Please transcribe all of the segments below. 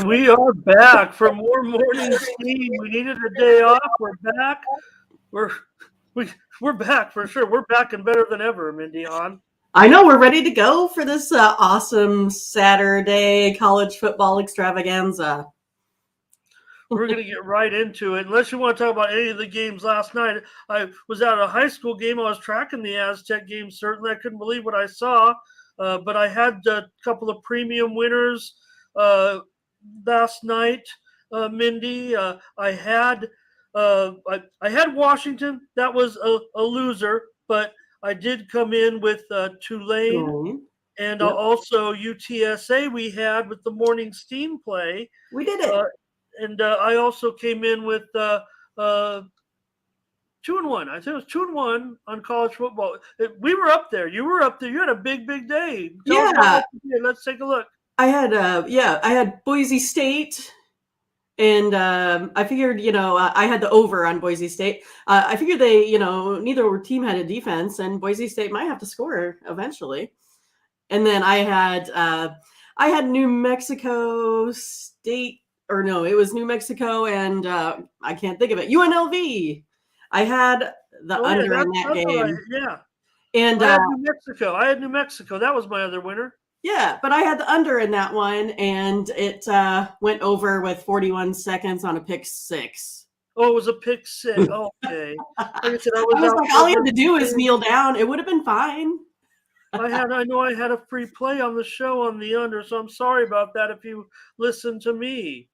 And we are back for more morning steam. We needed a day off. We're back. We're back for sure. We're back and better than ever, Mindy Hahn. I know we're ready to go for this awesome Saturday college football extravaganza. We're going to get right into it. Unless you want to talk about any of the games last night. I was at a high school game. I was tracking the Aztec game. Certainly, I couldn't believe what I saw. But I had a couple of premium winners last night, Mindy. I had Washington. That was a loser, but I did come in with Tulane and also UTSA. We had with the morning steam play. We did it. And I also came in with 2-1. I think it was 2-1 on college football. We were up there. You were up there. You had a big day. Let's take a look. I had Boise State, and I figured, I had the over on Boise State. I figured neither team had a defense, and Boise State might have to score eventually. And then I had New Mexico State, or no, it was New Mexico, and I can't think of it. UNLV. I had the under in that game. And I had New Mexico. That was my other winner. Yeah, but I had the under in that one, and it went over with 41 seconds on a pick six. Oh, it was a pick six. Okay. Like I said, all you had to do was kneel down. It would have been fine. I know I had a free play on the show on the under, so I'm sorry about that if you listen to me.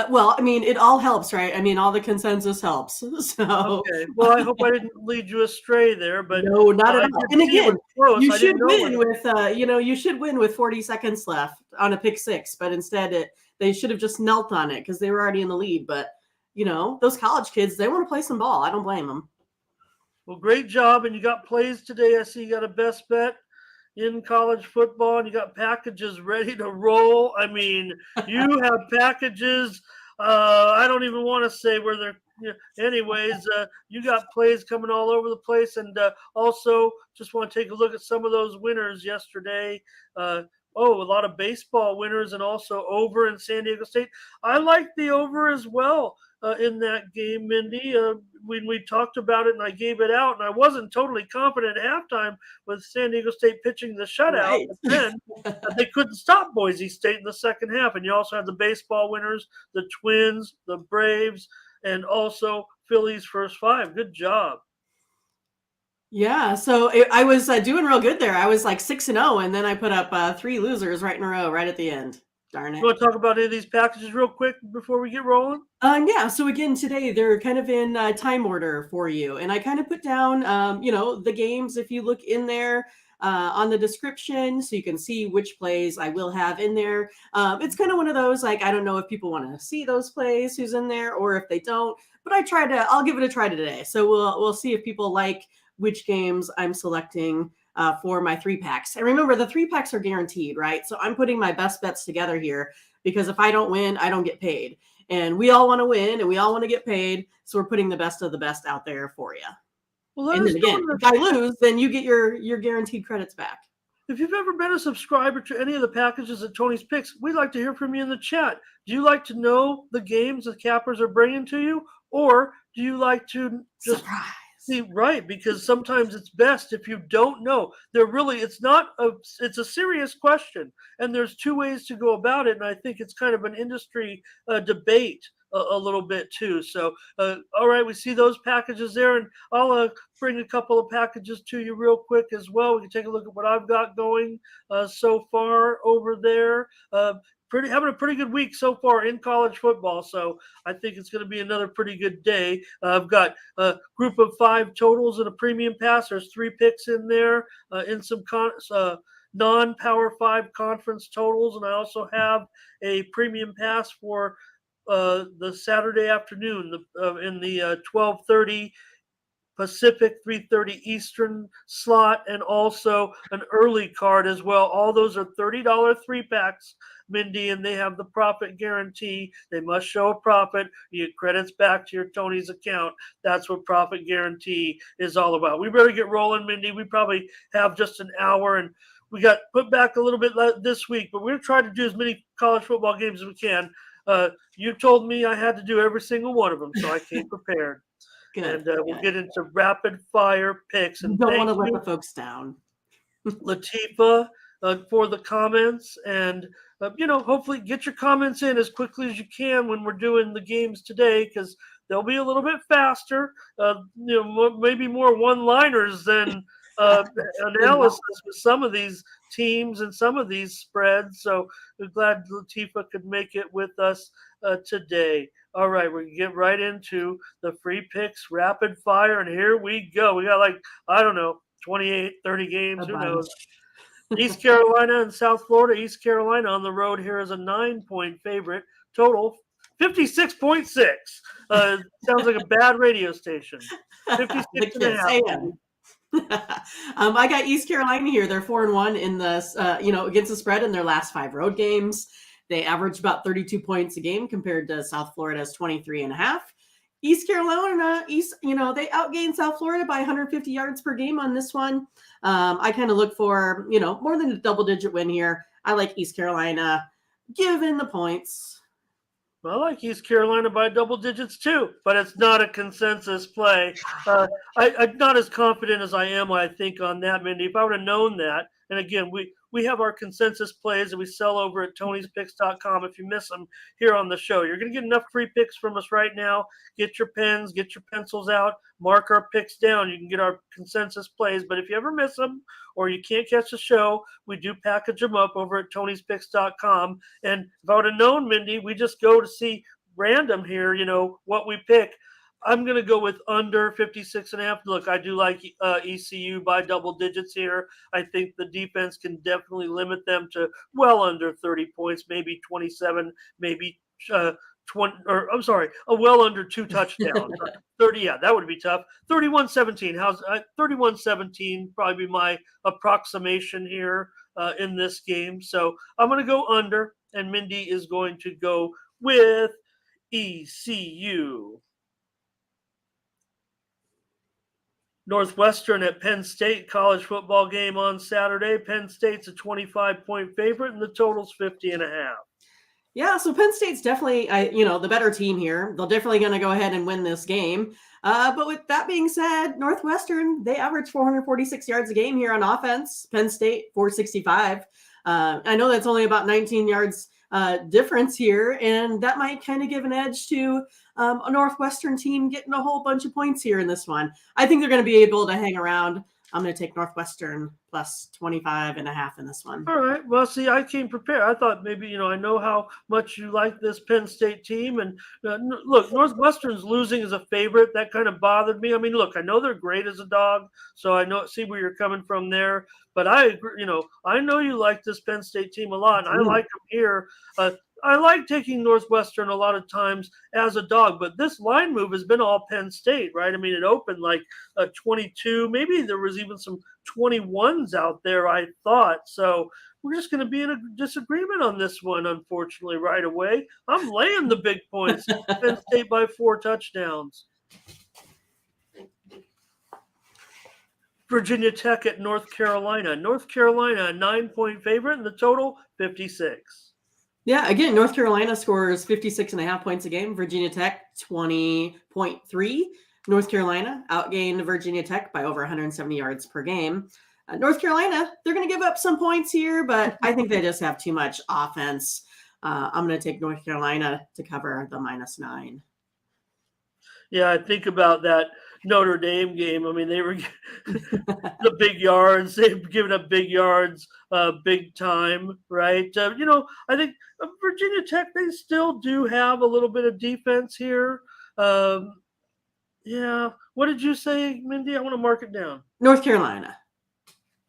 Well, I mean, it all helps, right? I mean, all the consensus helps. So, okay. Well, I hope I didn't lead you astray there, but no, not at all. And again, you should win with, you should win with 40 seconds left on a pick six, but instead, they should have just knelt on it because they were already in the lead. But those college kids, they want to play some ball. I don't blame them. Well, great job, and you got plays today. I see you got a best bet in college football, and you got packages ready to roll. I mean, you have packages. I don't even want to say where they're. Anyways, you got plays coming all over the place, and also just want to take a look at some of those winners yesterday. A lot of baseball winners, and also over in San Diego State. I like the over as well in that game, Mindy. When we talked about it and I gave it out, and I wasn't totally confident at halftime with San Diego State pitching the shutout. Right. But then they couldn't stop Boise State in the second half. And you also had the baseball winners, the Twins, the Braves, and also Phillies first five. Good job. Yeah, so I was doing real good there. I was like 6-0, and then I put up 3 losers right in a row right at the end. Darn it. You want to talk about any of these packages real quick before we get rolling? Yeah, so again, today they're kind of in time order for you. And I kind of put down, the games, if you look in there on the description, so you can see which plays I will have in there. It's kind of one of those, like, I don't know if people want to see those plays, who's in there, or if they don't. But I'll give it a try today. So we'll see if people like which games I'm selecting for my 3-packs. And remember, the 3-packs are guaranteed, right? So I'm putting my best bets together here because if I don't win, I don't get paid. And we all want to win and we all want to get paid. So we're putting the best of the best out there for you. Well, and then again, if I lose, then you get your guaranteed credits back. If you've ever been a subscriber to any of the packages at Tony's Picks, we'd like to hear from you in the chat. Do you like to know the games the cappers are bringing to you? Or do you like to just... Surprise. See, right, because sometimes it's best if you don't know. It's a serious question, and there's 2 ways to go about it, and I think it's kind of an industry debate a little bit too. So, all right, we see those packages there, and I'll bring a couple of packages to you real quick as well. We can take a look at what I've got going so far over there. Having a pretty good week so far in college football, so I think it's going to be another pretty good day. I've got a group of 5 totals and a premium pass. There's 3 picks in there in some non-Power 5 conference totals, and I also have a premium pass for the Saturday afternoon in the 12:30 Pacific, 3:30 Eastern slot, and also an early card as well. All those are $30 3-packs, Mindy, and they have the profit guarantee. They must show a profit. You get credits back to your Tony's account. That's what profit guarantee is all about. We better get rolling, Mindy. We probably have just an hour, and we got put back a little bit this week, but we're going to try to do as many college football games as we can. You told me I had to do every single one of them, so I came prepared. Good. And we'll get into rapid fire picks. And Don't want thank to let you, the folks down. Latifa, for the comments. And, hopefully get your comments in as quickly as you can when we're doing the games today, because they'll be a little bit faster, maybe more one-liners than analysis with some of these teams and some of these spreads. So we're glad Latifa could make it with us today. All right, we're going to get right into the free picks rapid fire, and here we go. We got 28, 30 games, who knows. East Carolina and South Florida. East Carolina on the road here is a 9-point favorite. Total 56.6. Sounds like a bad radio station. 56 and a half. I got East Carolina here. They're 4-1 in the against the spread in their last 5 road games. They average about 32 points a game compared to South Florida's 23.5. East Carolina, they outgained South Florida by 150 yards per game on this one. I kind of look for, more than a double-digit win here. I like East Carolina given the points. I like East Carolina by double digits too, but it's not a consensus play. I'm not as confident as I am, I think, on that, Mindy. If I would have known that, and again, we have our consensus plays that we sell over at Tony'sPicks.com. If you miss them here on the show, you're going to get enough free picks from us right now. Get your pens, get your pencils out, mark our picks down. You can get our consensus plays, but if you ever miss them or you can't catch the show, we do package them up over at Tony'sPicks.com. And if I would have known, Mindy, we just go to see random here, what we pick. I'm going to go with under 56.5. Look, I do like ECU by double digits here. I think the defense can definitely limit them to well under 30 points, maybe 27, maybe 20, well under 2 touchdowns. 30, yeah, that would be tough. 31-17. How's 31-17? Probably be my approximation here in this game. So I'm going to go under, and Mindy is going to go with ECU. Northwestern at Penn State, college football game on Saturday. Penn State's a 25-point favorite, and the total's 50.5. Yeah, so Penn State's definitely, the better team here. They're definitely going to go ahead and win this game. But with that being said, Northwestern, they average 446 yards a game here on offense. Penn State, 465. I know that's only about 19 yards difference here, and that might kind of give an edge to a Northwestern team getting a whole bunch of points here in this one. I think they're going to be able to hang around. I'm going to take Northwestern plus 25.5 in this one. All right. Well, see, I came prepared. I thought maybe, I know how much you like this Penn State team. And look, Northwestern's losing as a favorite. That kind of bothered me. I mean, look, I know they're great as a dog, so I see where you're coming from there. But I agree, I know you like this Penn State team a lot, and I like them here. I like taking Northwestern a lot of times as a dog, but this line move has been all Penn State, right? I mean, it opened like 22. Maybe there was even some 21s out there, I thought. So we're just going to be in a disagreement on this one, unfortunately, right away. I'm laying the big points. Penn State by 4 touchdowns. Virginia Tech at North Carolina. North Carolina, a 9-point favorite, and the total, 56. Yeah, again, North Carolina scores 56.5 points a game. Virginia Tech, 20.3. North Carolina outgained Virginia Tech by over 170 yards per game. North Carolina, they're going to give up some points here, but I think they just have too much offense. I'm going to take North Carolina to cover the -9. Yeah, I think about that Notre Dame game. I mean, they were the big yards. They've given up big yards, big time, right? I think Virginia Tech, they still do have a little bit of defense here. Yeah. What did you say, Mindy? I want to mark it down. North Carolina.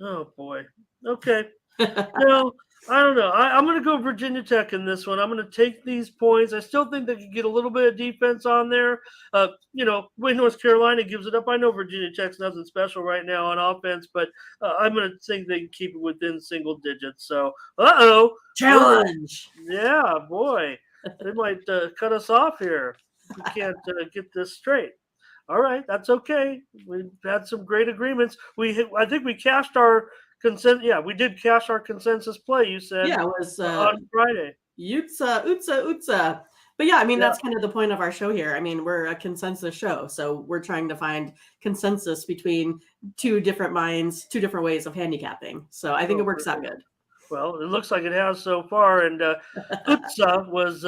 Oh, boy. Okay. No, I don't know. I'm going to go Virginia Tech in this one. I'm going to take these points. I still think they could get a little bit of defense on there. When North Carolina gives it up, I know Virginia Tech's nothing special right now on offense, but I'm going to think they can keep it within single digits. So, challenge. Yeah, boy. They might cut us off here. We can't get this straight. All right, that's okay. We've had some great agreements. I think we cashed our Yeah, we did cash our consensus play. You said Yeah, it was on Friday. Utsa. But yeah, I mean, Yeah. that's kind of the point of our show here. I mean, we're a consensus show. So we're trying to find consensus between two different minds, two different ways of handicapping. So I think it works out good. Well, it looks like it has so far. And Utsa was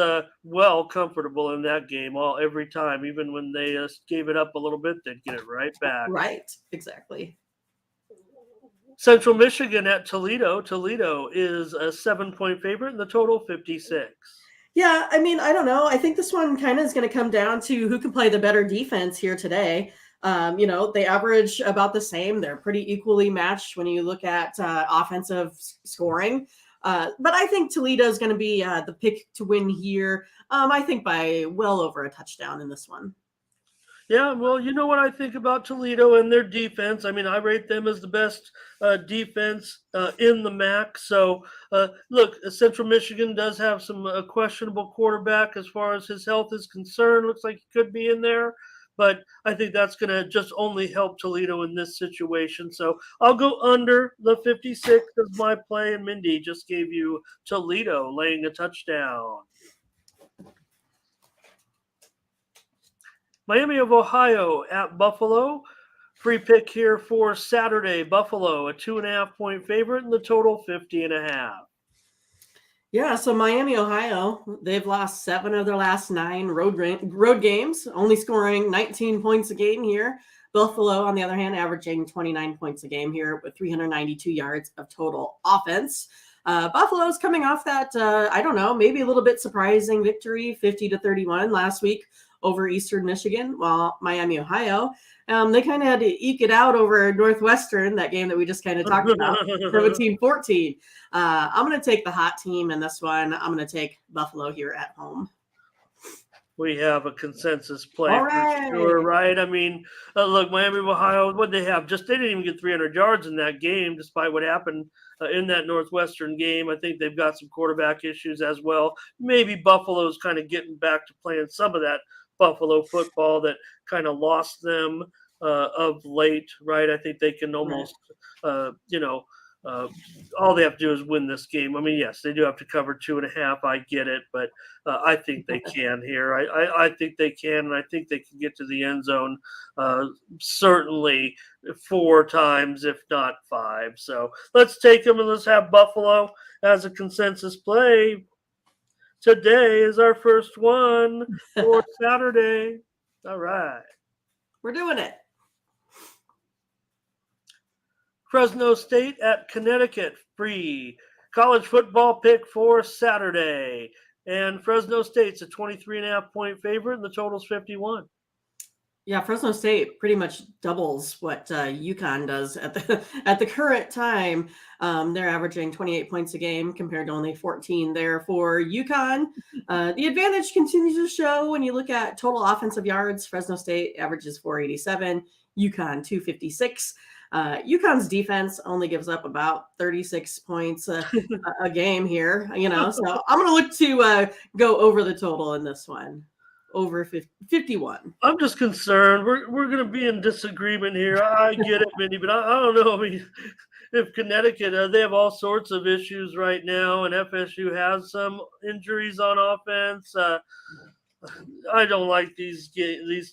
comfortable in that game every time. Even when they gave it up a little bit, they'd get it right back. Right. Exactly. Central Michigan at Toledo. Toledo is a 7-point favorite, and the total 56. Yeah, I mean, I don't know. I think this one kind of is going to come down to who can play the better defense here today. They average about the same. They're pretty equally matched when you look at offensive scoring. But I think Toledo is going to be the pick to win here. I think by well over a touchdown in this one. Yeah, well, you know what I think about Toledo and their defense. I mean, I rate them as the best defense in the MAC. So, look, Central Michigan does have some questionable quarterback as far as his health is concerned. Looks like he could be in there, but I think that's going to just only help Toledo in this situation. So I'll go under the 56 as my play, and Mindy just gave you Toledo laying a touchdown. Miami of Ohio at Buffalo. Free pick here for Saturday. Buffalo, a 2.5-point favorite, and the total 50.5. Yeah, so Miami, Ohio, they've lost 7 of their last 9 road games, only scoring 19 points a game here. Buffalo, on the other hand, averaging 29 points a game here with 392 yards of total offense. Buffalo's coming off that, I don't know, maybe a little bit surprising victory, 50-31 last week over Eastern Michigan, while Miami, Ohio, they kind of had to eke it out over Northwestern, that game that we just kind of talked about, 17-14. I'm going to take the hot team in this one. I'm going to take Buffalo here at home. We have a consensus play All for right. sure, right? I mean, look, Miami of Ohio, what they have? They didn't even get 300 yards in that game, despite what happened in that Northwestern game. I think they've got some quarterback issues as well. Maybe Buffalo's kind of getting back to playing some of that Buffalo football that kind of lost them of late, right? I think they can almost, all they have to do is win this game. I mean, yes, they do have to cover 2.5. I get it, but I think they can here. I think they can, and I think they can get to the end zone certainly 4 times, if not 5. So let's take them and let's have Buffalo as a consensus play. Today is our first one for Saturday. All right. We're doing it. Fresno State at Connecticut. Free college football pick for Saturday. And Fresno State's a 23.5-point favorite, and the total's 51. Yeah, Fresno State pretty much doubles what UConn does at the current time. They're averaging 28 points a game compared to only 14 there for UConn. The advantage continues to show when you look at total offensive yards. Fresno State averages 487, UConn 256. UConn's defense only gives up about 36 points a game here, so I'm going to look to go over the total in this one. Over 51. I'm just concerned. We're going to be in disagreement here. I get it, Mindy, but I don't know. I mean, if Connecticut, they have all sorts of issues right now, and FSU has some injuries on offense. I don't like these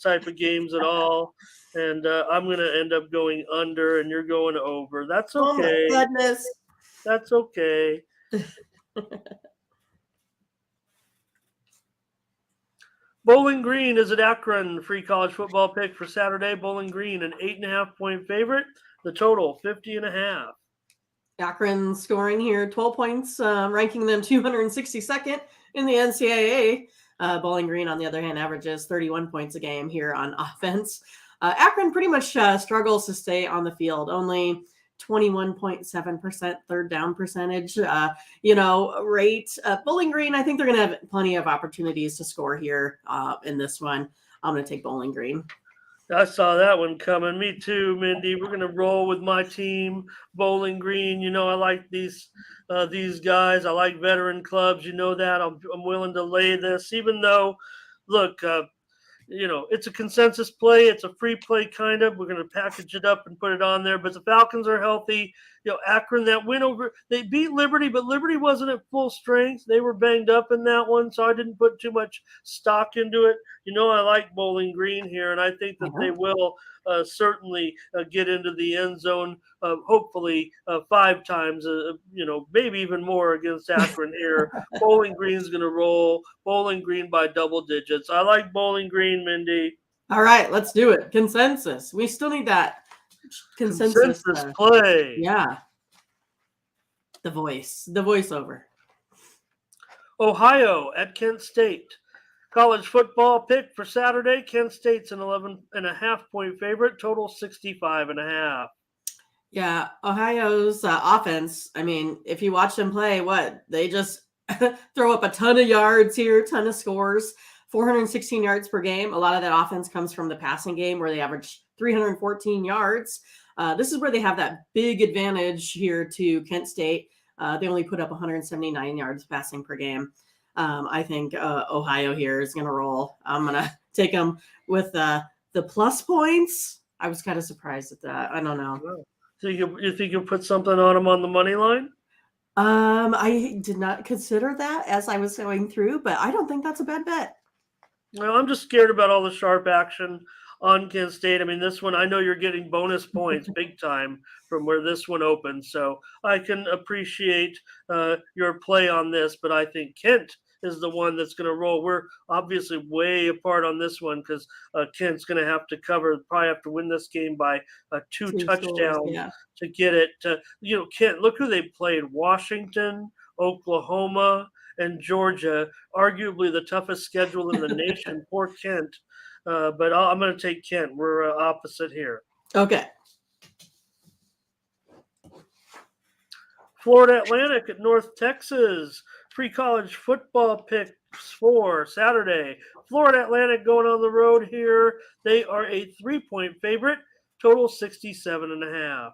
type of games at all, and I'm going to end up going under, and you're going over. That's okay. Oh my goodness. That's okay. Bowling Green is at Akron. Free college football pick for Saturday. Bowling Green, an 8.5-point favorite. The total, 50.5. Akron scoring here 12 points, ranking them 262nd in the NCAA. Bowling Green, on the other hand, averages 31 points a game here on offense. Akron pretty much struggles to stay on the field. Only 21.7% third down percentage, rate. Bowling Green, I think they're going to have plenty of opportunities to score here in this one. I'm going to take Bowling Green. I saw that one coming. Me too, Mindy. We're going to roll with my team, Bowling Green. I like these guys. I like veteran clubs. You know that. I'm willing to lay this, even though, look, it's a consensus play. It's a free play kind of. We're going to package it up and put it on there. But the Falcons are healthy. Akron, that win they beat Liberty, but Liberty wasn't at full strength. They were banged up in that one, so I didn't put too much stock into it. I like Bowling Green here, and I think that they will certainly get into the end zone, hopefully 5 times, maybe even more against Akron here. Bowling Green's going to roll. Bowling Green by double digits. I like Bowling Green, Mindy. All right, let's do it. Consensus. We still need that consensus play. Yeah. The voiceover. Ohio at Kent State. College football pick for Saturday. Kent State's an 11.5-point favorite. Total 65.5. Yeah, Ohio's offense. I mean, if you watch them play, they just throw up a ton of yards here, ton of scores. 416 yards per game. A lot of that offense comes from the passing game, where they average 314 yards. This is where they have that big advantage here to Kent State. They only put up 179 yards passing per game. I think Ohio here is going to roll. I'm going to take them with the plus points. I was kind of surprised at that. I don't know. So you think you'll put something on them on the money line? I did not consider that as I was going through, but I don't think that's a bad bet. Well, I'm just scared about all the sharp action on Kent State. I mean, this one, I know you're getting bonus points big time from where this one opened. So I can appreciate your play on this, but I think Kent is the one that's going to roll. We're obviously way apart on this one because Kent's going to have to probably have to win this game by 2 touchdowns to get it. Kent, look who they played: Washington, Oklahoma, and Georgia, arguably the toughest schedule in the nation. Poor Kent. But I'm going to take Kent. We're opposite here. Okay. Florida Atlantic at North Texas. Free college football picks for Saturday. Florida Atlantic going on the road here. They are a 3-point favorite. Total 67.5.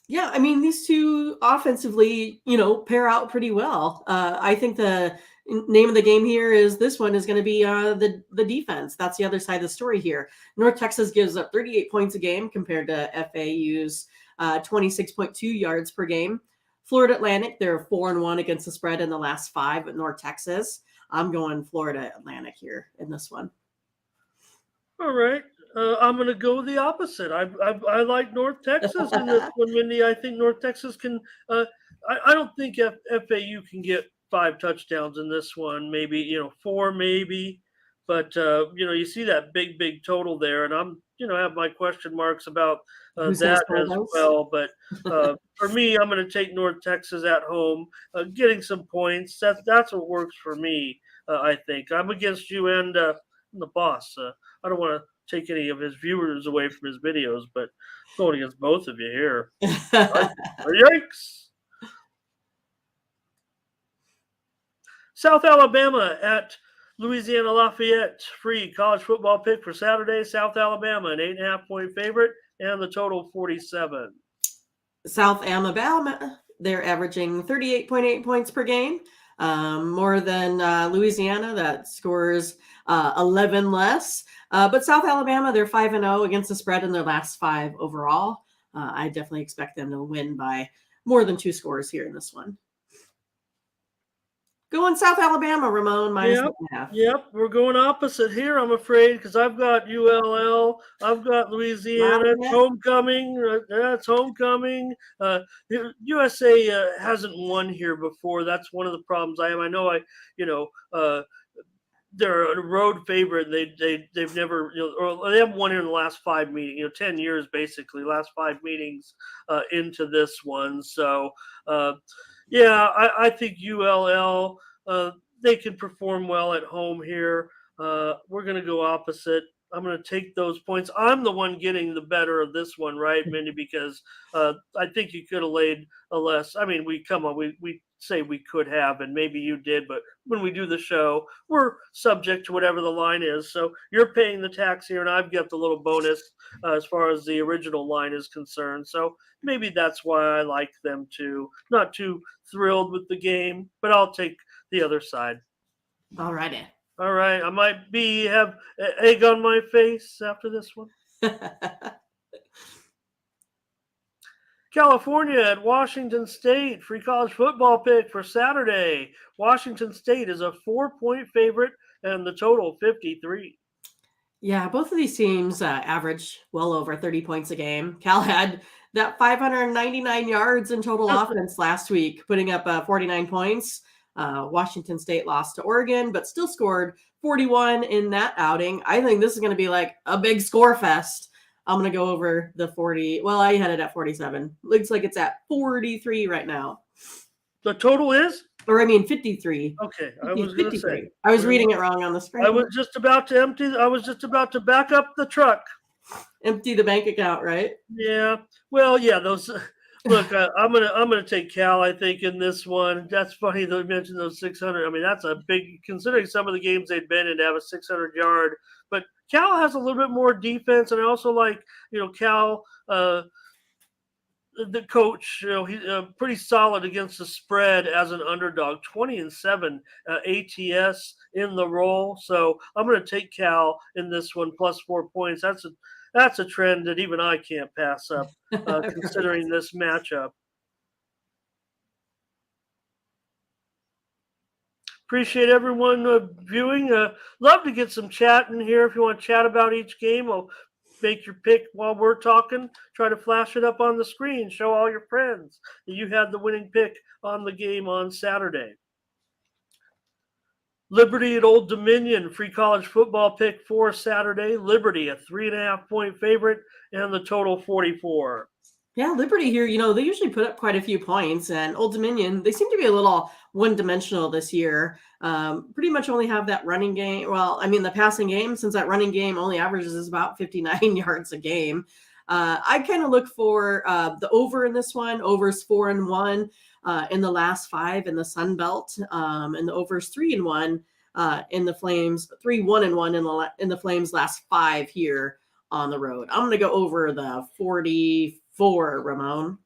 Yeah, I mean, these two offensively, pair out pretty well. I think the name of the game here is this one is going to be the defense. That's the other side of the story here. North Texas gives up 38 points a game compared to FAU's 26.2 yards per game. Florida Atlantic, they're 4-1 against the spread in the last 5 at North Texas. I'm going Florida Atlantic here in this one. All right. I'm going to go the opposite. I like North Texas in this one, Mindy. I think North Texas can I don't think FAU can get 5 touchdowns in this one. Maybe, 4 maybe. But, you see that big total there. And I'm, have my question marks about that as well. But for me, I'm going to take North Texas at home, getting some points. That's what works for me, I think. I'm against you and the boss. I don't want to take any of his viewers away from his videos, but going against both of you here. Yikes. South Alabama at Louisiana Lafayette. Free college football pick for Saturday. South Alabama, an 8.5-point favorite, and the total 47. South Alabama, they're averaging 38.8 points per game, more than Louisiana that scores 11 less. But South Alabama, they're 5-0 against the spread in their last 5 overall. I definitely expect them to win by more than 2 scores here in this one. Going South Alabama, Ramon, -1.5. Yep, we're going opposite here, I'm afraid, because I've got ULL, I've got Louisiana. It's homecoming. That's homecoming. USA hasn't won here before. That's one of the problems I have. I know they're a road favorite. They've never, or they haven't won here in the last 5 meetings. 10 years basically, last 5 meetings into this one. So. I think ULL, they can perform well at home here. We're going to go opposite. I'm going to take those points. I'm the one getting the better of this one, right, Mindy? Because I think you could have laid a less. I mean, we say we could have, and maybe you did, but when we do the show, we're subject to whatever the line is. So you're paying the tax here, and I've got the little bonus as far as the original line is concerned. So maybe that's why I like them too. Not too thrilled with the game, but I'll take the other side. All righty. All right, I might have egg on my face after this one. California at Washington State, free college football pick for Saturday. Washington State is a 4-point favorite, and the total 53. Yeah, both of these teams average well over 30 points a game. Cal had that 599 yards in total offense last week, putting up 49 points. Washington State lost to Oregon, but still scored 41 in that outing. I think this is going to be like a big score fest. I'm going to go over the 40. Well, I had it at 47. Looks like it's at 43 right now. The total is? Or I mean 53. Okay, I was going to say. I was reading it wrong on the screen. I was just about to back up the truck. Empty the bank account, right? Yeah. Well, yeah, those look, I'm gonna take Cal, I think, in this one. That's funny that you mentioned those 600. I mean, that's a big, considering some of the games they've been in, to have a 600-yard. But Cal has a little bit more defense, and I also like, Cal, the coach, he's pretty solid against the spread as an underdog. 20-7 ATS in the roll. So I'm going to take Cal in this one, plus 4 points. That's a trend that even I can't pass up, considering this matchup. Appreciate everyone viewing. Love to get some chat in here. If you want to chat about each game, I'll make your pick while we're talking. Try to flash it up on the screen. Show all your friends that you had the winning pick on the game on Saturday. Liberty at Old Dominion, free college football pick for Saturday. Liberty, a 3.5-point favorite, and the total 44. Yeah, Liberty here, they usually put up quite a few points, and Old Dominion, they seem to be a little one-dimensional this year. Pretty much only have that running game. Well, I mean, the passing game, since that running game only averages about 59 yards a game. I kind of look for the over in this one. Over's 4-1 in the last 5 in the Sun Belt, and the over's 3-1 in the Flames, 3-1-1 in the Flames' last 5 here on the road. I'm going to go over the 44, Ramon.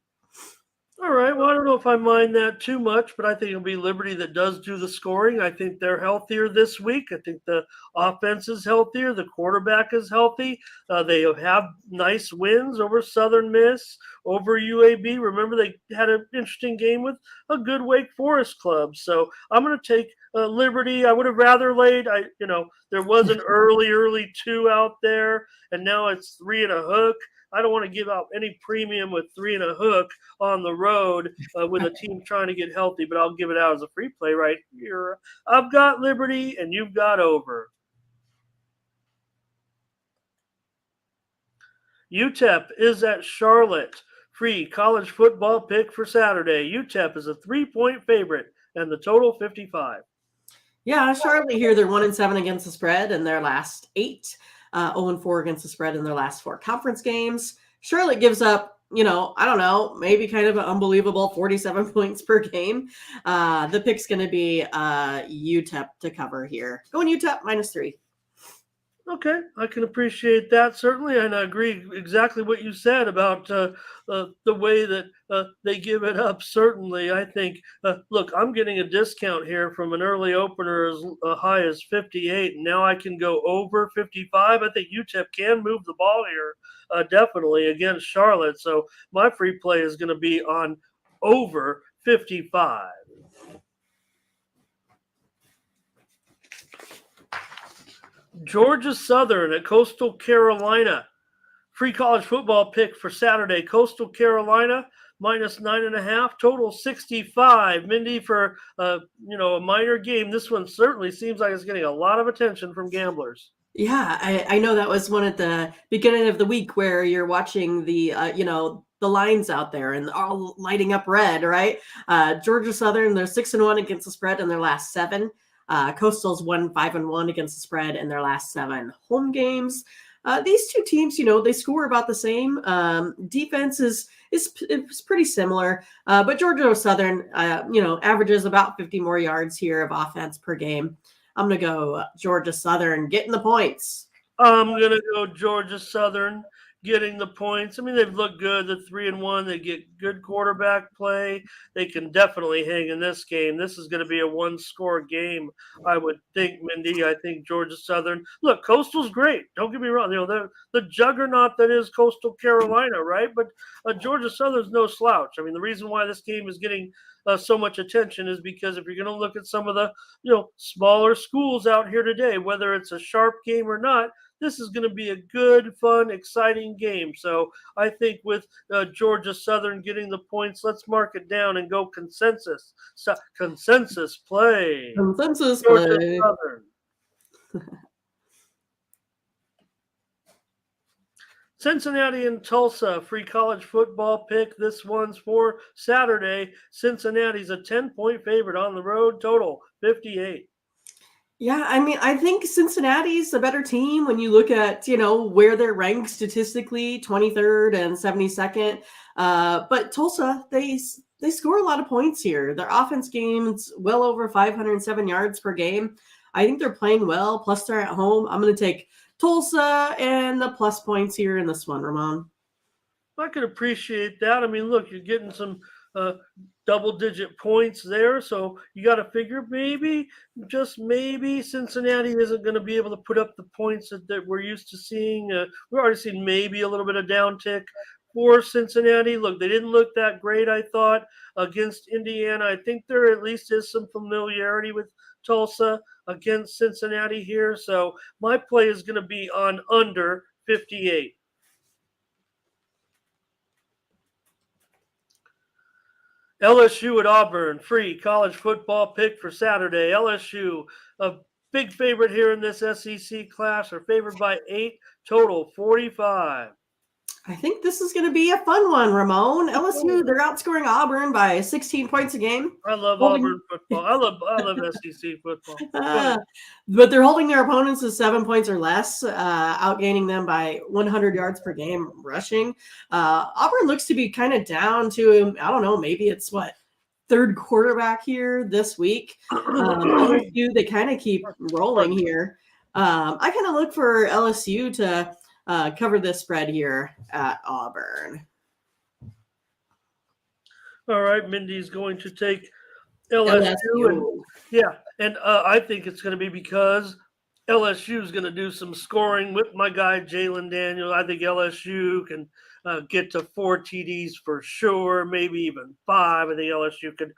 All right. Well, I don't know if I mind that too much, but I think it'll be Liberty that does do the scoring. I think they're healthier this week. I think the offense is healthier. The quarterback is healthy. They have nice wins over Southern Miss, over UAB. Remember, they had an interesting game with a good Wake Forest club. So I'm going to take Liberty. I would have rather laid. There was an early 2 out there, and now it's 3 and a hook. I don't want to give out any premium with 3 and a hook on the road with a team trying to get healthy, but I'll give it out as a free play right here. I've got Liberty, and you've got over. UTEP is at Charlotte. Free college football pick for Saturday. UTEP is a 3-point favorite, and the total 55. Yeah, Charlotte here, they're 1-7 against the spread in their last 8. 0-4 against the spread in their last 4 conference games. Charlotte gives up, I don't know, maybe kind of an unbelievable 47 points per game. The pick's going to be UTEP to cover here. Going UTEP -3. Okay, I can appreciate that, certainly, and I agree exactly what you said about the way that they give it up, certainly. I think, look, I'm getting a discount here from an early opener as high as 58, and now I can go over 55. I think UTEP can move the ball here, definitely, against Charlotte, so my free play is going to be on over 55. Georgia Southern at Coastal Carolina. Free college football pick for Saturday. Coastal Carolina -9.5. Total 65. Mindy, for a minor game, this one certainly seems like it's getting a lot of attention from gamblers. Yeah, I know that was one at the beginning of the week where you're watching the the lines out there and all lighting up red, right? Georgia Southern, they're 6-1 against the spread in their last 7. Coastal's won 5-1 against the spread in their last 7 home games. These two teams, they score about the same. Defense is pretty similar, but Georgia Southern, averages about 50 more yards here of offense per game. I'm gonna go Georgia Southern getting the points. I'm gonna go Georgia Southern getting the points. I mean, they've looked good. They're 3-1. They get good quarterback play. They can definitely hang in this game. This is going to be a one-score game, I would think, Mindy. I think Georgia Southern. Look, Coastal's great. Don't get me wrong. They're the juggernaut that is Coastal Carolina, right? But Georgia Southern's no slouch. I mean, the reason why this game is getting so much attention is because if you're going to look at some of the smaller schools out here today, whether it's a sharp game or not, this is going to be a good, fun, exciting game. So I think with Georgia Southern getting the points, let's mark it down and go consensus. Consensus play. Consensus Georgia play. Southern. Cincinnati and Tulsa, free college football pick. This one's for Saturday. Cincinnati's a 10-point favorite on the road, total 58. Yeah, I mean, I think Cincinnati's a better team when you look at, where they're ranked statistically, 23rd and 72nd. But Tulsa, they score a lot of points here. Their offense game's well over 507 yards per game. I think they're playing well, plus they're at home. I'm going to take Tulsa and the plus points here in this one, Ramon. I could appreciate that. I mean, look, you're getting some double-digit points there, so you got to figure maybe, just maybe, Cincinnati isn't going to be able to put up the points that we're used to seeing. We've already seen maybe a little bit of downtick for Cincinnati. Look, they didn't look that great, I thought, against Indiana. I think there at least is some familiarity with Tulsa against Cincinnati here, so my play is going to be on under 58. LSU at Auburn, free college football pick for Saturday. LSU, a big favorite here in this SEC class, are favored by 8, total 45. I think this is going to be a fun one, Ramon. LSU, they're outscoring Auburn by 16 points a game. I love Auburn football. I love SEC football. But they're holding their opponents to 7 points or less, outgaining them by 100 yards per game rushing. Auburn looks to be kind of down to, I don't know, maybe it's third quarterback here this week. LSU, they kind of keep rolling here. I kind of look for LSU to cover this spread here at Auburn. All right, Mindy's going to take LSU. And I think it's going to be because LSU is going to do some scoring with my guy Jalen Daniels. I think LSU can get to 4 TDs for sure, maybe even 5. I think LSU could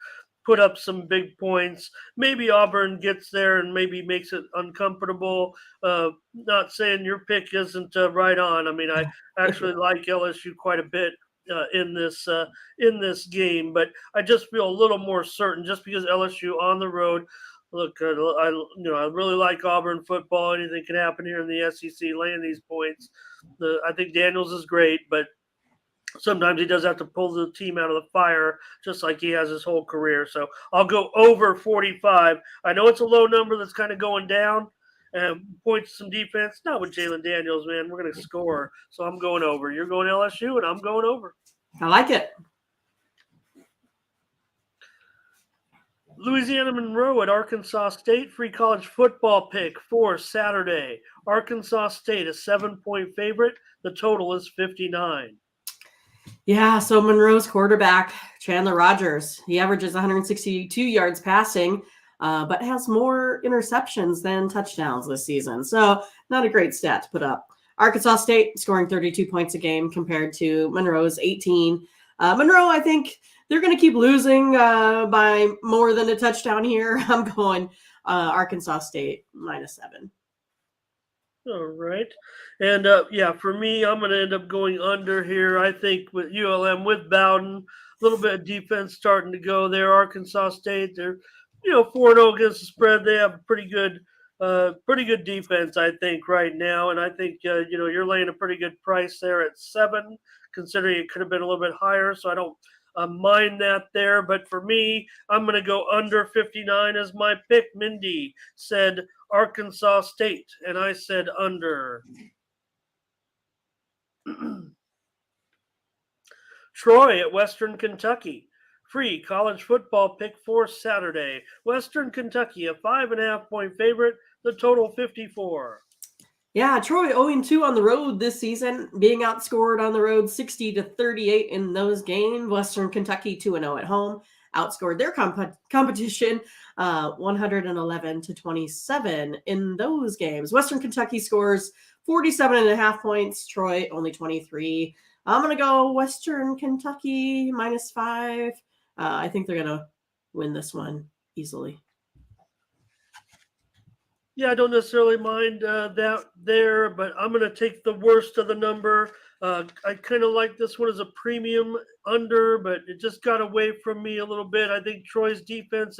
put up some big points. Maybe Auburn gets there and maybe makes it uncomfortable. Not saying your pick isn't right on. I mean, I actually like LSU quite a bit in this game, but I just feel a little more certain just because LSU on the road. Look, I really like Auburn football. Anything can happen here in the SEC. Laying these points, I think Daniels is great, but sometimes he does have to pull the team out of the fire, just like he has his whole career. So I'll go over 45. I know it's a low number that's kind of going down. And point to some defense. Not with Jalen Daniels, man. We're going to score. So I'm going over. You're going LSU, and I'm going over. I like it. Louisiana Monroe at Arkansas State. Free college football pick for Saturday. Arkansas State, a 7-point favorite. The total is 59. Yeah, so Monroe's quarterback, Chandler Rogers, he averages 162 yards passing, but has more interceptions than touchdowns this season. So not a great stat to put up. Arkansas State scoring 32 points a game compared to Monroe's 18. Monroe, I think they're going to keep losing by more than a touchdown here. I'm going Arkansas State -7. All right. And, for me, I'm going to end up going under here. I think with ULM, with Bowden, a little bit of defense starting to go there. Arkansas State, they're, 4-0 against the spread. They have a pretty good defense, I think, right now. And I think, you're laying a pretty good price there at 7, considering it could have been a little bit higher. So I don't mind that there. But for me, I'm going to go under 59 as my pick. Mindy said Arkansas State, and I said under. Troy at Western Kentucky. Free college football pick for Saturday. Western Kentucky, a 5.5-point favorite. The total 54. Yeah, Troy 0-2 on the road this season, being outscored on the road 60-38 in those games. Western Kentucky 2-0 at home, outscored their competition 111-27 in those games. Western Kentucky scores 47.5 points, Troy only 23. I'm going to go Western Kentucky -5. I think they're going to win this one easily. Yeah, I don't necessarily mind that there, but I'm going to take the worst of the number. I kind of like this one as a premium under, but it just got away from me a little bit. I think Troy's defense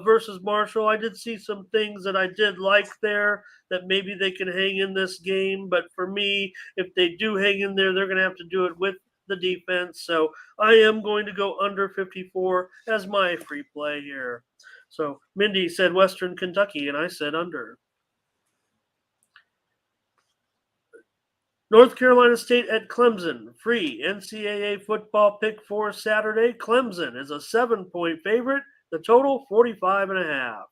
versus Marshall, I did see some things that I did like there that maybe they can hang in this game. But for me, if they do hang in there, they're going to have to do it with the defense. So I am going to go under 54 as my free play here. So Mindy said Western Kentucky, and I said under. North Carolina State at Clemson. Free NCAA football pick for Saturday. Clemson is a 7-point favorite. The total 45.5.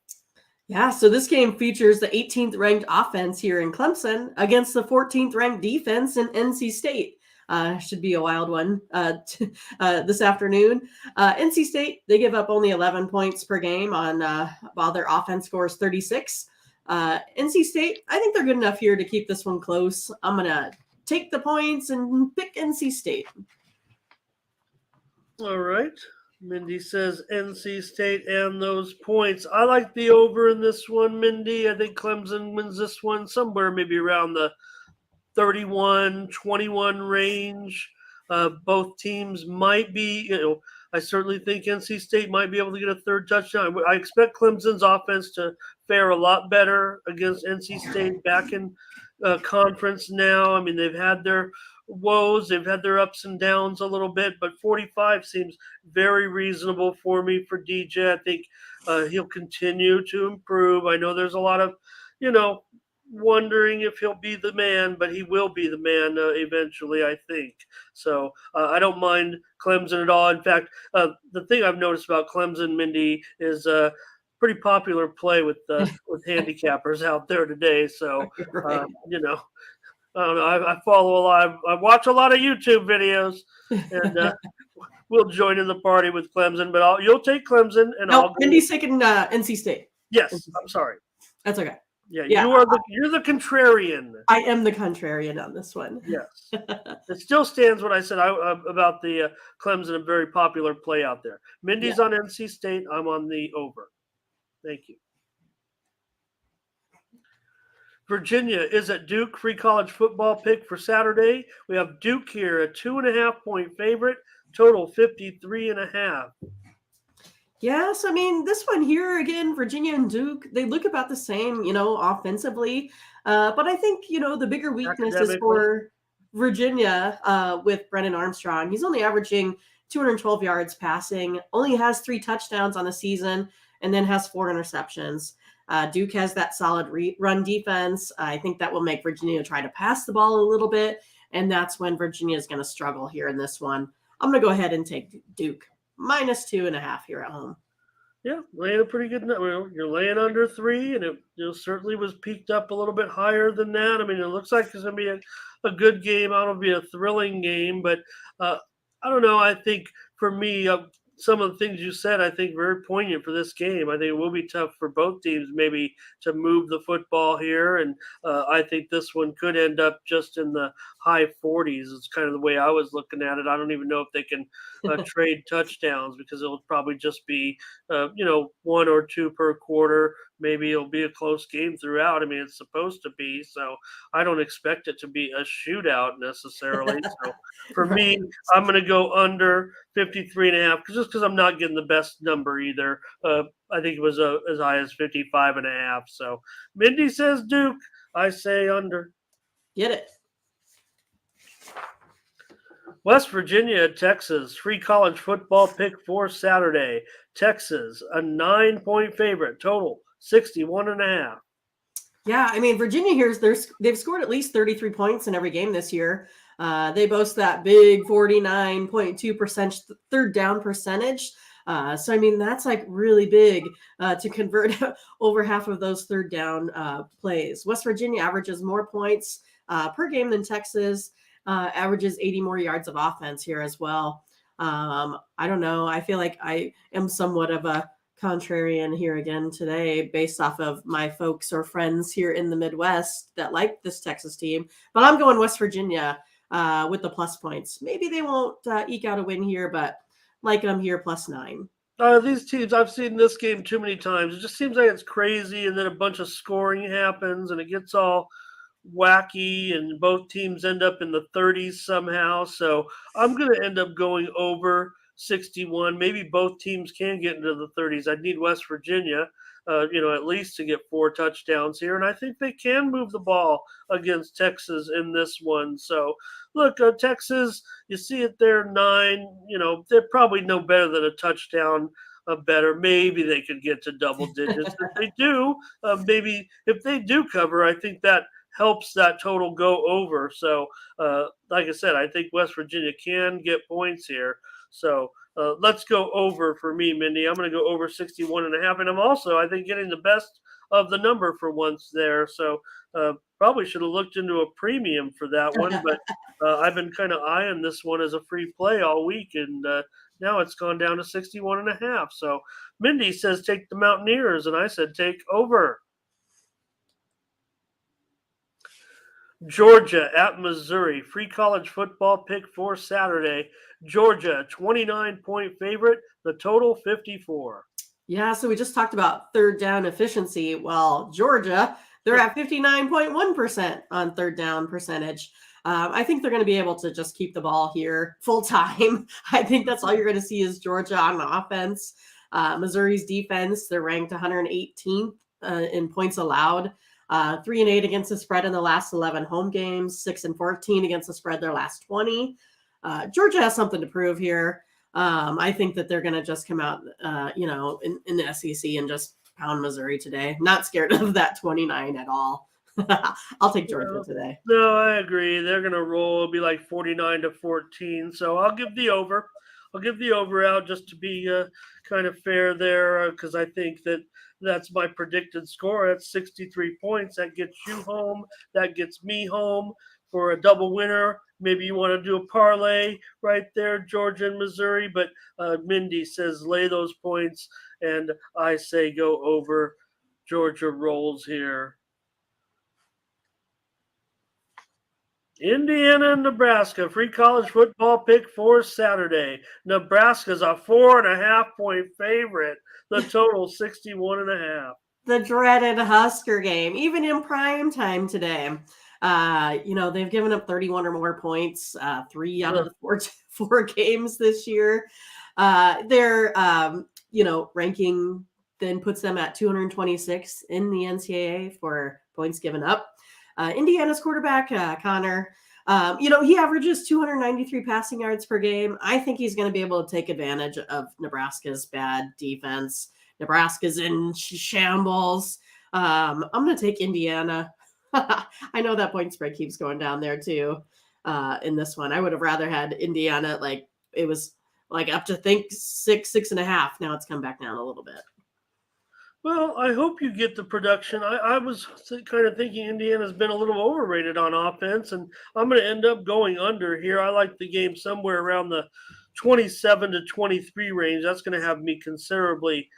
Yeah, so this game features the 18th ranked offense here in Clemson against the 14th ranked defense in NC State. Should be a wild one this afternoon. NC State, they give up only 11 points per game while their offense scores 36. NC State, I think they're good enough here to keep this one close. I'm going to take the points and pick NC State. All right. Mindy says NC State and those points. I like the over in this one, Mindy. I think Clemson wins this one somewhere maybe around the 31-21 range. Both teams might be, I certainly think NC State might be able to get a third touchdown. I expect Clemson's offense to fare a lot better against NC State back in conference now. I mean, they've had their woes, they've had their ups and downs a little bit, but 45 seems very reasonable for me for DJ. I think he'll continue to improve. I know there's a lot of, wondering if he'll be the man, but he will be the man eventually, I think. So I don't mind Clemson at all. In fact, the thing I've noticed about Clemson, Mindy, is pretty popular play with handicappers out there today. So, Right. I don't know. I follow a lot. I watch a lot of YouTube videos, and we'll join in the party with Clemson. But you'll take Clemson, and I'll go. Mindy's taking NC State. Yes, I'm sorry. That's okay. Yeah, you're the contrarian. I am the contrarian on this one. Yes. It still stands what I said about the Clemson, a very popular play out there. Mindy's on NC State. I'm on the over. Thank you. Virginia is at Duke. Free college football pick for Saturday. We have Duke here, a 2.5-point favorite. Total 53.5. Yes, I mean, this one here, again, Virginia and Duke, they look about the same, offensively. But I think, the bigger weakness is for Virginia with Brennan Armstrong. He's only averaging 212 yards passing, only has 3 touchdowns on the season, and then has 4 interceptions. Duke has that solid run defense. I think that will make Virginia try to pass the ball a little bit, and that's when Virginia is going to struggle here in this one. I'm going to go ahead and take Duke. -2.5 here at home. Yeah, laying a pretty good number. You're laying under 3, and it certainly was peaked up a little bit higher than that. I mean, it looks like it's going to be a good game. I don't know, be a thrilling game, but I don't know. I think for me, some of the things you said, I think very poignant for this game. I think it will be tough for both teams maybe to move the football here, and I think this one could end up just in the high 40s. It's kind of the way I was looking at it. I don't even know if they can trade touchdowns because it'll probably just be, 1 or 2 per quarter. Maybe it'll be a close game throughout. I mean, it's supposed to be, so I don't expect it to be a shootout necessarily. So for me, I'm going to go under 53.5 just because I'm not getting the best number either. I think it was as high as 55.5. So Mindy says Duke. I say under. Get it. West Virginia at Texas. Free college football pick for Saturday. Texas, a 9-point favorite. Total 61.5. Yeah, I mean, Virginia here, they've scored at least 33 points in every game this year. They boast that big 49.2% third down percentage. So, I mean, that's like really big to convert over half of those third down plays. West Virginia averages more points per game than Texas, averages 80 more yards of offense here as well. I don't know. I feel like I am somewhat of a contrarian here again today based off of my folks or friends here in the Midwest that like this Texas team. But I'm going West Virginia with the plus points. Maybe they won't eke out a win here, but like I'm here +9. These teams, I've seen this game too many times. It just seems like it's crazy, and then a bunch of scoring happens, and it gets all wacky, and both teams end up in the 30s somehow. So I'm going to end up going over 61. Maybe both teams can get into the 30s. I need West Virginia, at least to get 4 touchdowns here, and I think they can move the ball against Texas in this one. So look, Texas, you see it there, 9. They're probably no better than a touchdown. Better. Maybe they could get to double digits. If they do, maybe if they do cover, I think that helps that total go over. So, like I said, I think West Virginia can get points here. So let's go over for me, Mindy. I'm going to go over 61.5. And I'm also, I think, getting the best of the number for once there. So probably should have looked into a premium for that one. But I've been kind of eyeing this one as a free play all week. And now it's gone down to 61.5. So Mindy says take the Mountaineers. And I said take over. Georgia at Missouri. Free college football pick for Saturday. Georgia, 29-point favorite. The total 54. Yeah, so we just talked about third down efficiency. Well, Georgia, they're at 59.1% on third down percentage. I think they're going to be able to just keep the ball here full time. I think that's all you're going to see is Georgia on offense. Missouri's defense, they're ranked 118th in points allowed. 3-8 against the spread in the last 11 home games, 6-14 against the spread their last 20. Georgia has something to prove here. I think that they're going to just come out, in the SEC and just pound Missouri today. Not scared of that 29 at all. I'll take Georgia today. No, I agree. They're going to roll. It'll be like 49-14. So I'll give the over. I'll give the over out just to be kind of fair there because I think that's my predicted score. That's 63 points. That gets you home. That gets me home for a double winner. Maybe you want to do a parlay right there, Georgia and Missouri. But Mindy says lay those points, and I say go over. Georgia rolls here. Indiana and Nebraska, free college football pick for Saturday. Nebraska's a 4.5-point favorite. The total 61.5. The dreaded Husker game, even in prime time today. They've given up 31 or more points, 3 out of the 4 games this year. Their ranking then puts them at 226 in the NCAA for points given up. Indiana's quarterback, Connor, he averages 293 passing yards per game. I think he's going to be able to take advantage of Nebraska's bad defense. Nebraska's in shambles. I'm going to take Indiana. I know that point spread keeps going down there too in this one. I would have rather had Indiana, it was up to 6.5. Now it's come back down a little bit. Well, I hope you get the production. I was kind of thinking Indiana's been a little overrated on offense, and I'm going to end up going under here. I like the game somewhere around the 27-23 range. That's going to have me considerably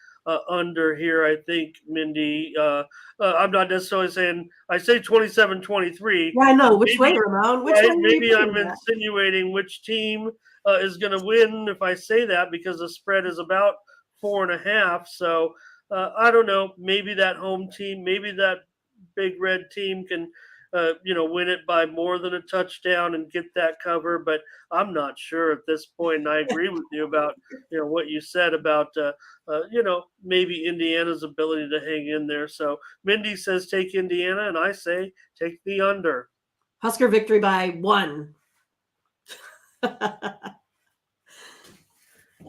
under here, I think, Mindy. I'm not necessarily saying – I say 27-23. Yeah, I know. Which way, Ramon? Which way maybe I'm insinuating which team is going to win if I say that because the spread is about 4.5. So – I don't know. Maybe that home team, maybe that big red team can, win it by more than a touchdown and get that cover. But I'm not sure at this point. And I agree with you about, what you said about, maybe Indiana's ability to hang in there. So Mindy says take Indiana, and I say take the under. Husker victory by 1.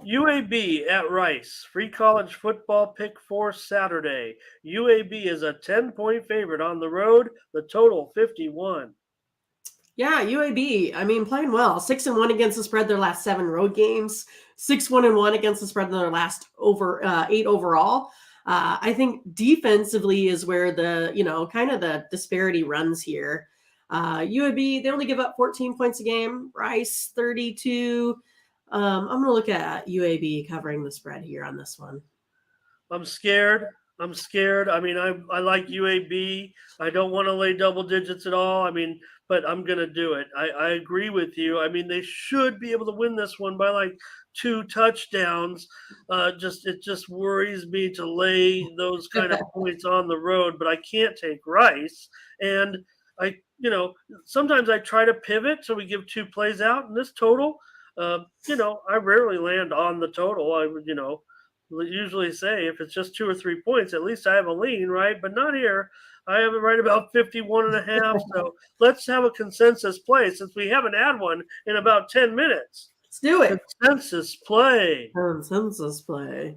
UAB at Rice, free college football pick for Saturday. UAB is a 10-point favorite on the road. The total 51. Yeah, UAB. I mean, playing well. 6-1 against the spread their last 7 road games. 6-1-1 against the spread in their last 8 overall. I think defensively is where the kind of the disparity runs here. UAB, they only give up 14 points a game. Rice 32. I'm going to look at UAB covering the spread here on this one. I'm scared. I'm scared. I mean, I like UAB. I don't want to lay double digits at all. I mean, but I'm gonna do it. I agree with you. I mean, they should be able to win this one by like 2 touchdowns. It just worries me to lay those kind of points on the road, but I can't take Rice. And I, sometimes I try to pivot so we give 2 plays out in this total. I rarely land on the total. I would, usually say if it's just 2 or 3 points, at least I have a lean, right? But not here. I have it right about 51.5. So let's have a consensus play since we haven't had one in about 10 minutes. Let's do it. Consensus play. Consensus play.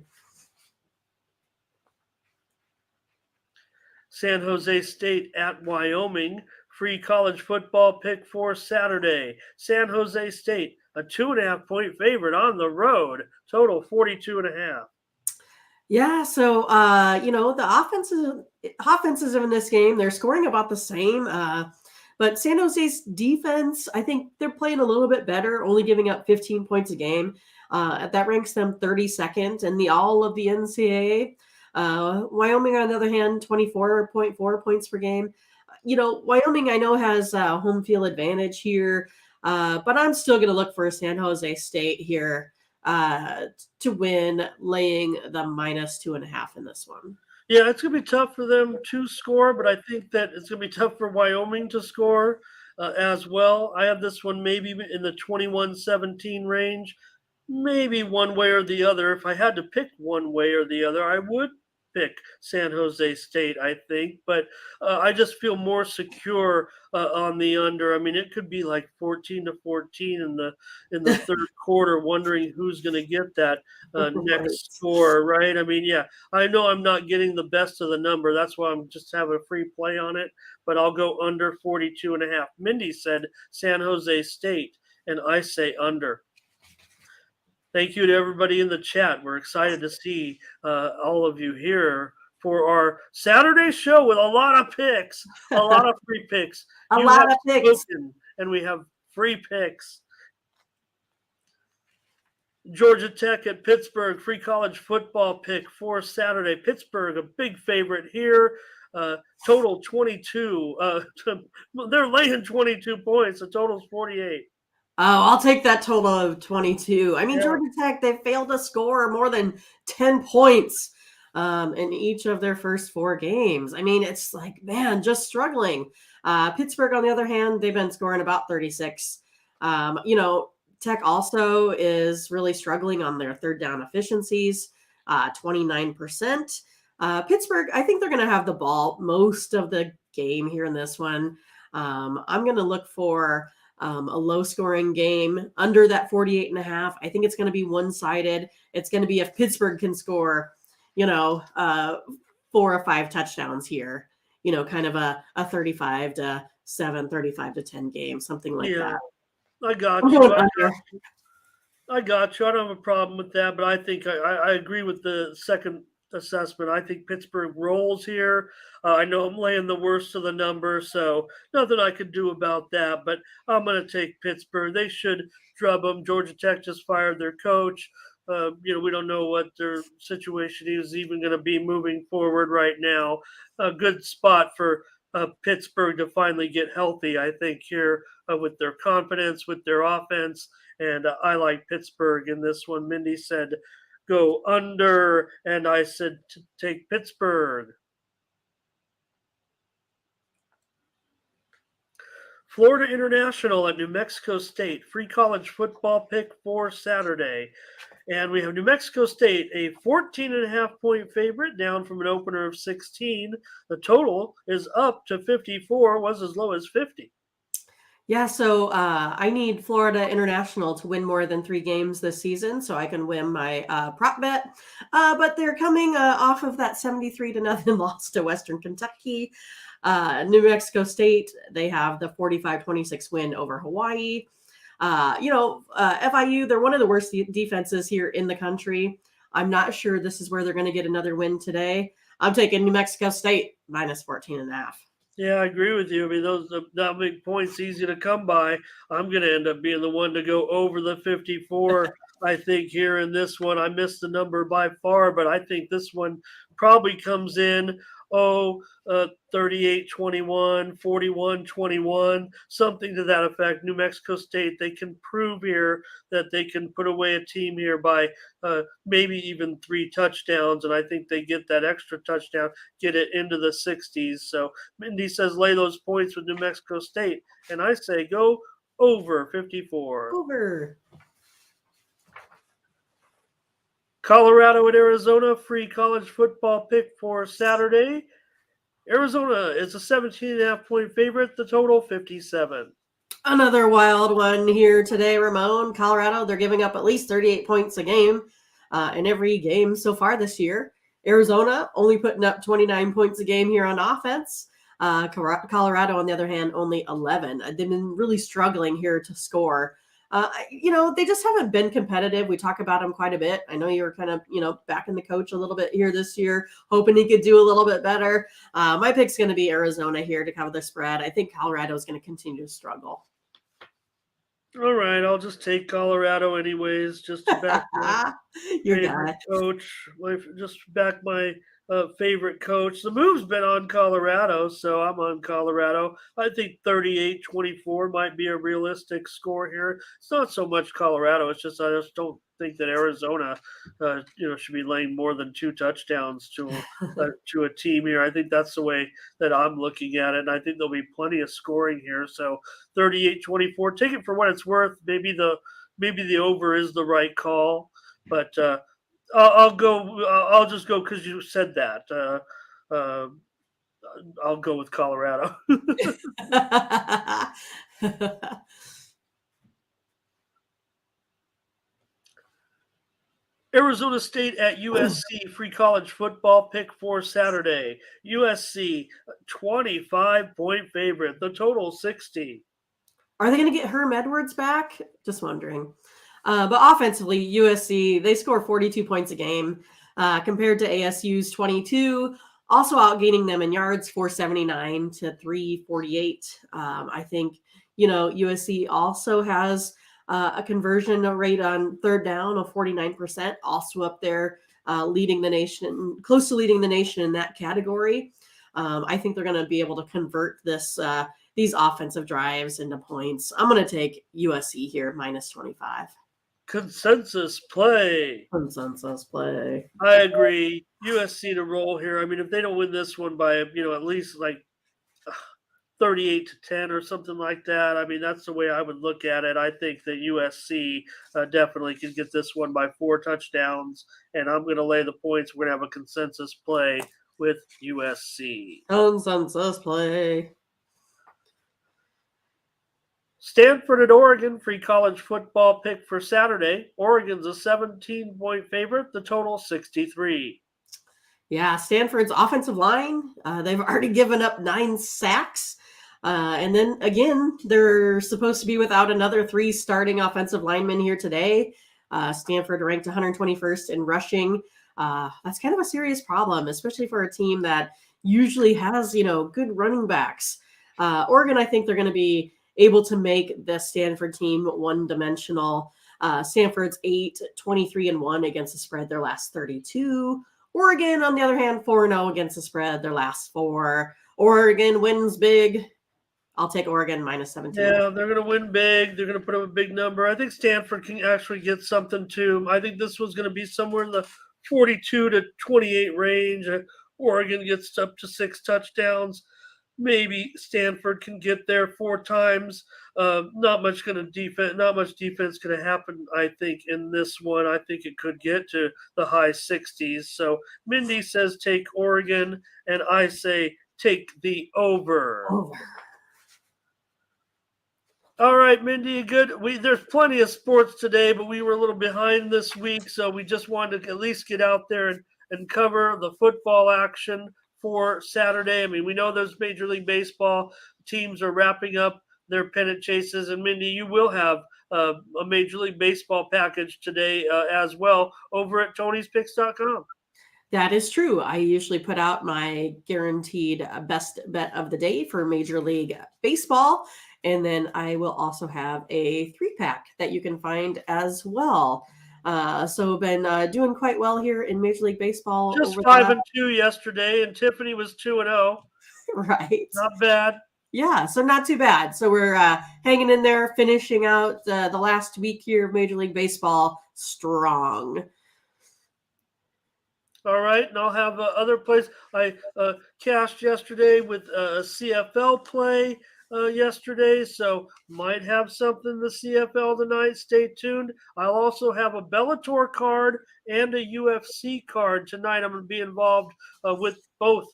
San Jose State at Wyoming. Free college football pick for Saturday. San Jose State, a 2.5-point favorite on the road. Total 42.5. Yeah, so the offenses in this game, they're scoring about the same. But San Jose's defense, I think they're playing a little bit better, only giving up 15 points a game. That ranks them 32nd in all of the NCAA. Wyoming, on the other hand, 24.4 points per game. Wyoming, I know, has home field advantage here, but I'm still going to look for San Jose State here to win, laying the -2.5 in this one. Yeah, it's going to be tough for them to score, but I think that it's going to be tough for Wyoming to score as well. I have this one maybe in the 21-17 range, maybe one way or the other. If I had to pick one way or the other, I would pick San Jose State, I think, but I just feel more secure on the under. I mean, it could be like 14-14 in the third quarter, wondering who's going to get that next score, right? I mean, yeah, I know I'm not getting the best of the number. That's why I'm just having a free play on it, but I'll go under 42.5. Mindy said San Jose State, and I say under. Thank you to everybody in the chat. We're excited to see all of you here for our Saturday show with a lot of picks, a lot of free picks. A lot of picks. And we have free picks. Georgia Tech at Pittsburgh, free college football pick for Saturday. Pittsburgh, a big favorite here. Total 22. They're laying 22 points. The total's 48. Oh, I'll take that total of 22. I mean, Yeah. Georgia Tech, they failed to score more than 10 points in each of their first 4 games. I mean, it's like, man, just struggling. Pittsburgh, on the other hand, they've been scoring about 36. Tech also is really struggling on their third down efficiencies, 29%. Pittsburgh, I think they're going to have the ball most of the game here in this one. I'm going to look for a low scoring game under that 48.5. I think it's going to be one-sided. It's going to be if Pittsburgh can score, 4 or 5 touchdowns here, kind of a 35-7, 35-10 game, something like that. I got I'm you. going under. I got you. I don't have a problem with that, but I think I agree with the second assessment. I think Pittsburgh rolls here. I know I'm laying the worst of the number, so nothing I could do about that, but I'm going to take Pittsburgh. They should drub them. Georgia Tech just fired their coach. We don't know what their situation is even going to be moving forward right now. A good spot for Pittsburgh to finally get healthy, I think, here with their confidence, with their offense. And I like Pittsburgh in this one. Mindy said go under, and I said to take Pittsburgh. Florida International at New Mexico State, free college football pick for Saturday. And we have New Mexico State, a 14.5-point favorite, down from an opener of 16. The total is up to 54, was as low as 50. Yeah, so I need Florida International to win more than 3 games this season so I can win my prop bet. But they're coming off of that 73-0 loss to Western Kentucky. New Mexico State, they have the 45-26 win over Hawaii. FIU, they're one of the worst defenses here in the country. I'm not sure this is where they're going to get another win today. I'm taking New Mexico State minus 14.5. Yeah, I agree with you. I mean, those not big points easy to come by. I'm going to end up being the one to go over the 54. I think here in this one, I missed the number by far, but I think this one probably comes in 38-21, 41-21, something to that effect. New Mexico State, they can prove here that they can put away a team here by maybe even 3 touchdowns, and I think they get that extra touchdown, get it into the 60s. So Mindy says lay those points with New Mexico State, and I say go over 54. Over. Colorado and Arizona, free college football pick for Saturday. Arizona is a 17.5-point favorite. The total 57. Another wild one here today, Ramon. Colorado, they're giving up at least 38 points a game in every game so far this year. Arizona only putting up 29 points a game here on offense. Colorado, on the other hand, only 11. They've been really struggling here to score. They just haven't been competitive. We talk about them quite a bit. I know you were kind of, backing the coach a little bit here this year, hoping he could do a little bit better. My pick's going to be Arizona here to cover the spread. I think Colorado is going to continue to struggle. All right, I'll just take Colorado anyways, just to back my favorite coach. Just back my favorite coach. The move's been on Colorado, so I'm on Colorado. I think 38-24 might be a realistic score here. It's not so much Colorado. It's just I just don't think that Arizona, should be laying more than 2 touchdowns to a team here. I think that's the way that I'm looking at it, and I think there'll be plenty of scoring here. So 38-24. Take it for what it's worth. Maybe the over is the right call, but I'll go. I'll just go because you said that. I'll go with Colorado. Arizona State at USC, free college football pick for Saturday. USC, 25-point favorite. The total 60. Are they going to get Herm Edwards back? Just wondering. But offensively, USC, they score 42 points a game compared to ASU's 22, also outgaining them in yards, 479 to 348. I think, USC also has a conversion rate on third down of 49%, also up there leading the nation, close to leading the nation in that category. I think they're going to be able to convert these offensive drives into points. I'm going to take USC here, minus 25. Consensus play. I agree. USC to roll here. I mean, if they don't win this one by, at least like 38-10 or something like that, I mean, that's the way I would look at it. I think that USC definitely can get this one by 4 touchdowns, and I'm going to lay the points. We're going to have a consensus play with USC. Consensus play. Stanford at Oregon, free college football pick for Saturday. Oregon's a 17-point favorite. The total 63. Yeah, Stanford's offensive line, they've already given up 9 sacks. And then again, they're supposed to be without another 3 starting offensive linemen here today. Stanford ranked 121st in rushing. That's kind of a serious problem, especially for a team that usually has, good running backs. Oregon, I think they're going to be able to make the Stanford team one-dimensional. Stanford's 8-23-1 against the spread their last 32. Oregon, on the other hand, 4-0 against the spread their last 4. Oregon wins big. I'll take Oregon minus 17. Yeah, they're going to win big. They're going to put up a big number. I think Stanford can actually get something too. I think this was going to be somewhere in the 42-28 range. Oregon gets up to 6 touchdowns. Maybe Stanford can get there 4 times. Not much defense going to happen, I think, in this one. I think it could get to the high 60s. So Mindy says take Oregon, and I say take the over. All right, Mindy, good. There's plenty of sports today, but we were a little behind this week, so we just wanted to at least get out there and cover the football action for Saturday. I mean, we know those Major League Baseball teams are wrapping up their pennant chases, and Mindy, you will have a Major League Baseball package today as well over at Tony'sPicks.com. That is true. I usually put out my guaranteed best bet of the day for Major League Baseball. And then I will also have a 3-pack that you can find as well. So been doing quite well here in Major League Baseball. Just 5-2 yesterday, and Tiffany was 2-0. Right. Not bad. Yeah, so not too bad. So we're hanging in there, finishing out the last week here of Major League Baseball strong. All right, and I'll have other plays. I cashed yesterday with a CFL play yesterday, so might have something in the CFL tonight. Stay tuned. I'll also have a Bellator card and a UFC card tonight. I'm going to be involved with both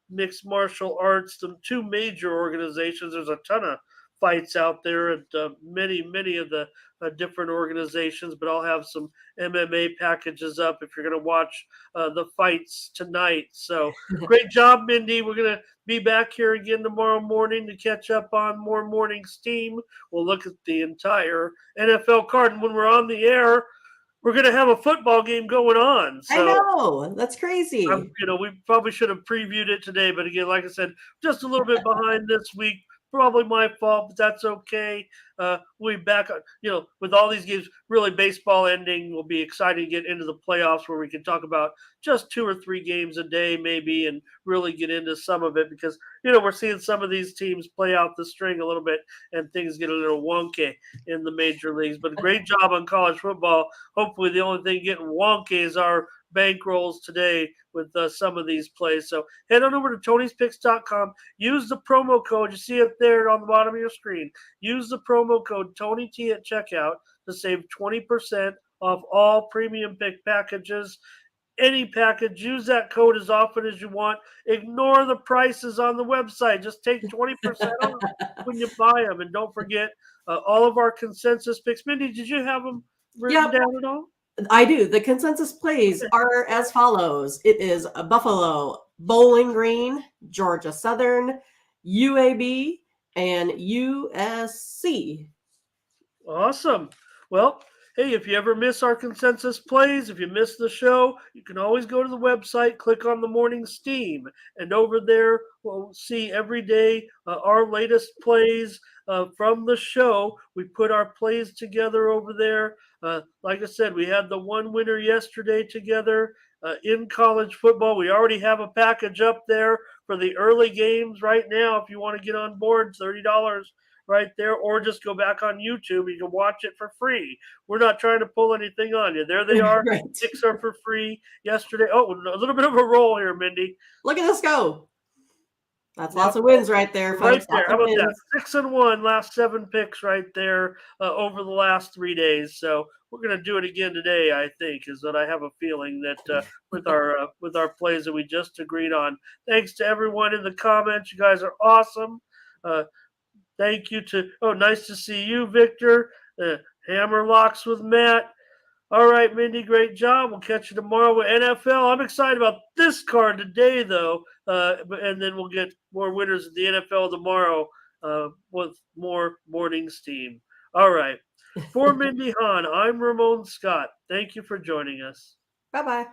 mixed martial arts, the two major organizations. There's a ton of fights out there at many of the different organizations, but I'll have some MMA packages up if you're going to watch the fights tonight. So great job, Mindy. We're going to be back here again tomorrow morning to catch up on more morning steam. We'll look at the entire NFL card, and when we're on the air, we're going to have a football game going on. So, I know. That's crazy. we probably should have previewed it today, but again, like I said, just a little bit behind this week. Probably my fault, but that's okay. We'll be back on, with all these games, really baseball ending. We'll be excited to get into the playoffs where we can talk about just 2 or 3 games a day maybe and really get into some of it because, we're seeing some of these teams play out the string a little bit and things get a little wonky in the major leagues. But great job on college football. Hopefully the only thing getting wonky is our bankrolls today with some of these plays. So head on over to Tony'sPicks.com. Use the promo code. You see it there on the bottom of your screen. Use the promo code TonyT at checkout to save 20% off all premium pick packages. Any package, use that code as often as you want. Ignore the prices on the website. Just take 20% off when you buy them. And don't forget all of our consensus picks. Mindy, did you have them written down at all? I do. The consensus plays are as follows. It is Buffalo, Bowling Green, Georgia Southern, UAB, and USC. Awesome. Well, hey, if you ever miss our consensus plays, if you miss the show, you can always go to the website, click on the morning steam, and over there we'll see every day our latest plays from the show. We put our plays together over there. Like I said, we had the one winner yesterday together in college football. We already have a package up there for the early games right now. If you want to get on board, $30 right there, or just go back on YouTube. You can watch it for free. We're not trying to pull anything on you. There they are. Right. Picks are for free yesterday. Oh, a little bit of a roll here, Mindy. Look at us go. That's lots of wins right there, folks. Right there. Lots How of about wins. that? 6-1, last 7 picks right there over the last 3 days. So we're going to do it again today, I think, is that I have a feeling that with our plays that we just agreed on. Thanks to everyone in the comments. You guys are awesome. Thank you nice to see you, Victor. Hammer locks with Matt. All right, Mindy, great job. We'll catch you tomorrow with NFL. I'm excited about this card today, though, and then we'll get more winners of the NFL tomorrow with more morning steam. All right. For Mindy Hahn, I'm Ramon Scott. Thank you for joining us. Bye-bye.